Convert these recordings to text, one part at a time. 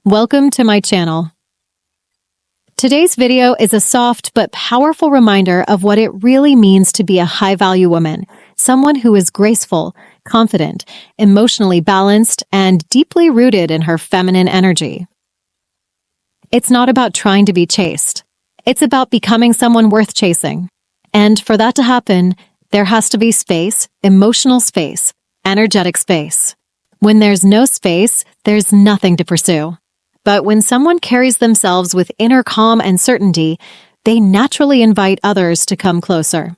Welcome to my channel. Today's video is a soft but powerful reminder of what it really means to be a high-value woman, someone who is graceful, confident, emotionally balanced, and deeply rooted in her feminine energy. It's not about trying to be chased. It's about becoming someone worth chasing. And for that to happen, there has to be space, emotional space, energetic space. When there's no space, there's nothing to pursue. But when someone carries themselves with inner calm and certainty, they naturally invite others to come closer.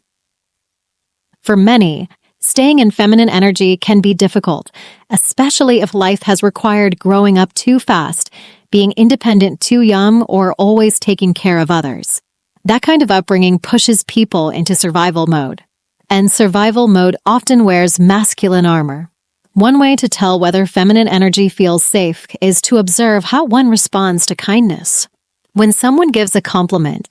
For many, staying in feminine energy can be difficult, especially if life has required growing up too fast, being independent too young, or always taking care of others. That kind of upbringing pushes people into survival mode. And survival mode often wears masculine armor. One way to tell whether feminine energy feels safe is to observe how one responds to kindness. When someone gives a compliment,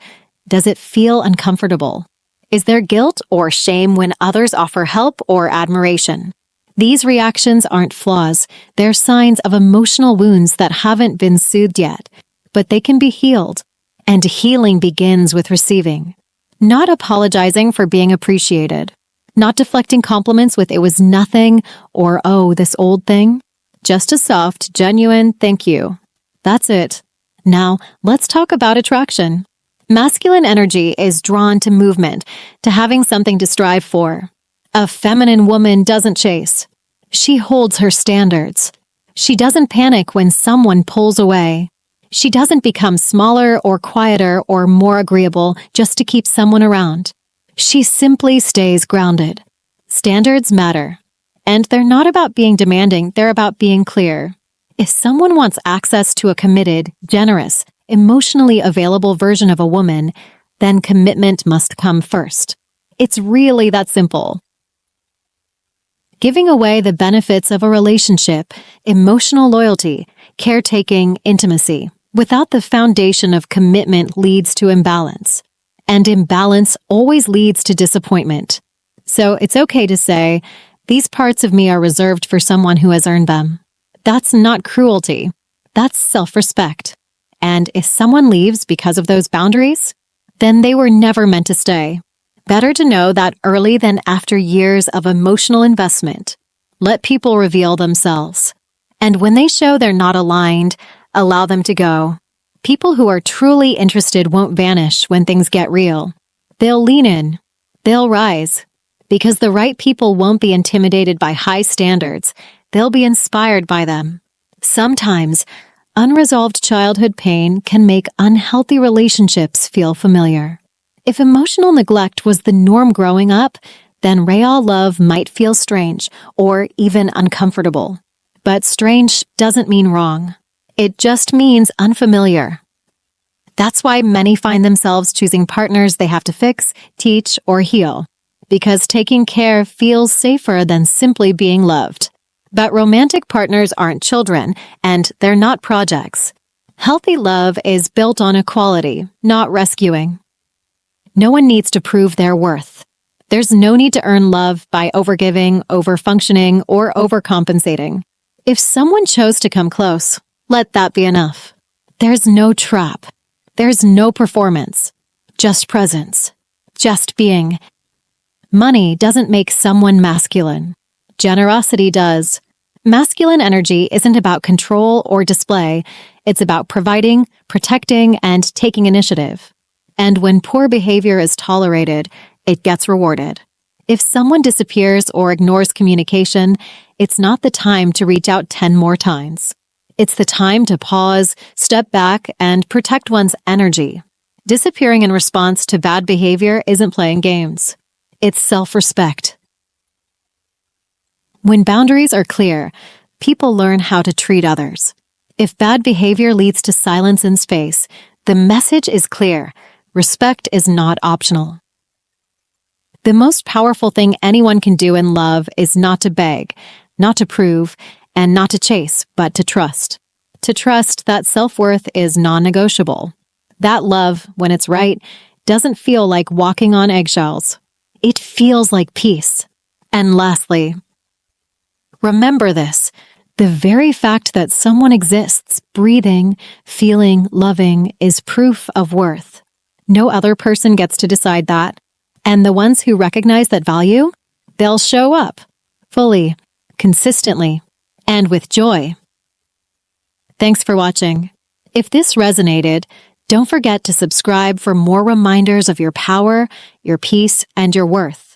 does it feel uncomfortable? Is there guilt or shame when others offer help or admiration? These reactions aren't flaws, they're signs of emotional wounds that haven't been soothed yet, but they can be healed. And healing begins with receiving. Not apologizing for being appreciated. Not deflecting compliments with "it was nothing" or "oh, this old thing." Just a soft, genuine "thank you." That's it. Now, let's talk about attraction. Masculine energy is drawn to movement, to having something to strive for. A feminine woman doesn't chase. She holds her standards. She doesn't panic when someone pulls away. She doesn't become smaller or quieter or more agreeable just to keep someone around. She simply stays grounded. Standards matter. And they're not about being demanding, they're about being clear. If someone wants access to a committed, generous, emotionally available version of a woman, then commitment must come first. It's really that simple. Giving away the benefits of a relationship, emotional loyalty, caretaking, intimacy, without the foundation of commitment leads to imbalance. And imbalance always leads to disappointment. So it's okay to say, these parts of me are reserved for someone who has earned them. That's not cruelty. That's self-respect. And if someone leaves because of those boundaries, then they were never meant to stay. Better to know that early than after years of emotional investment. Let people reveal themselves. And when they show they're not aligned, allow them to go. People who are truly interested won't vanish when things get real. They'll lean in. They'll rise. Because the right people won't be intimidated by high standards. They'll be inspired by them. Sometimes, unresolved childhood pain can make unhealthy relationships feel familiar. If emotional neglect was the norm growing up, then real love might feel strange or even uncomfortable. But strange doesn't mean wrong. It just means unfamiliar. That's why many find themselves choosing partners they have to fix, teach, or heal. Because taking care feels safer than simply being loved. But romantic partners aren't children, and they're not projects. Healthy love is built on equality, not rescuing. No one needs to prove their worth. There's no need to earn love by overgiving, overfunctioning, or overcompensating. If someone chose to come close, let that be enough. There's no trap. There's no performance. Just presence. Just being. Money doesn't make someone masculine. Generosity does. Masculine energy isn't about control or display. It's about providing, protecting, and taking initiative. And when poor behavior is tolerated, it gets rewarded. If someone disappears or ignores communication, it's not the time to reach out 10 more times. It's the time to pause, step back, and protect one's energy. Disappearing in response to bad behavior isn't playing games. It's self-respect. When boundaries are clear, people learn how to treat others. If bad behavior leads to silence and space, the message is clear. Respect is not optional. The most powerful thing anyone can do in love is not to beg, not to prove, and not to chase, but to trust. To trust that self-worth is non-negotiable. That love, when it's right, doesn't feel like walking on eggshells. It feels like peace. And lastly, remember this. The very fact that someone exists, breathing, feeling, loving, is proof of worth. No other person gets to decide that. And the ones who recognize that value, they'll show up fully, consistently, and with joy. Thanks for watching. If this resonated, don't forget to subscribe for more reminders of your power, your peace, and your worth.